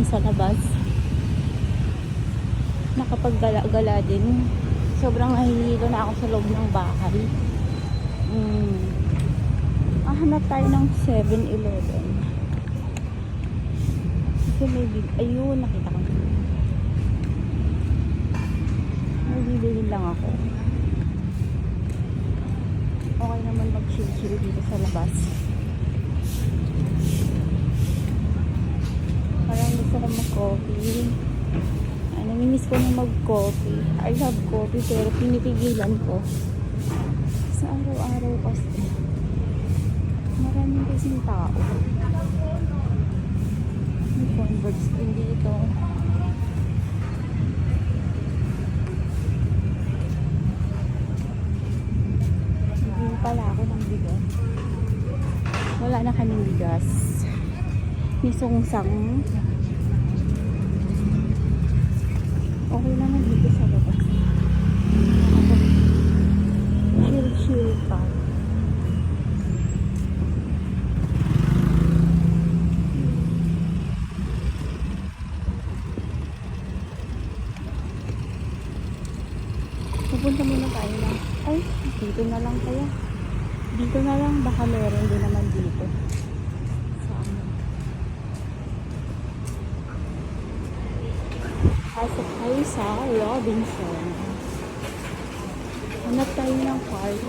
sa labas. Nakapaggala-gala din. Sobrang nahihilo na ako sa loob ng bahay. Hanap tayo ng 7-Eleven. Kasi may ayun, nakita ko. May bibilin lang ako. Okay naman mag-chill-chill dito sa labas. Parang gusto ko mag-coffee. Namimiss ko na mag-coffee. I love coffee pero pinipigilan ko. Sa araw-araw kasi maraming kasing tao. May Converse din dito. Bibili pala ako ng bigas. Wala na kaming bigas. Ni Sungsang. Okay naman dito sa labas. Chill-chill pa. Pupunta muna tayo lang. Ay, dito na lang kaya. Dito na lang. Baka meron din naman dito. Pasok tayo sa Robinson. Hanap tayo ng park.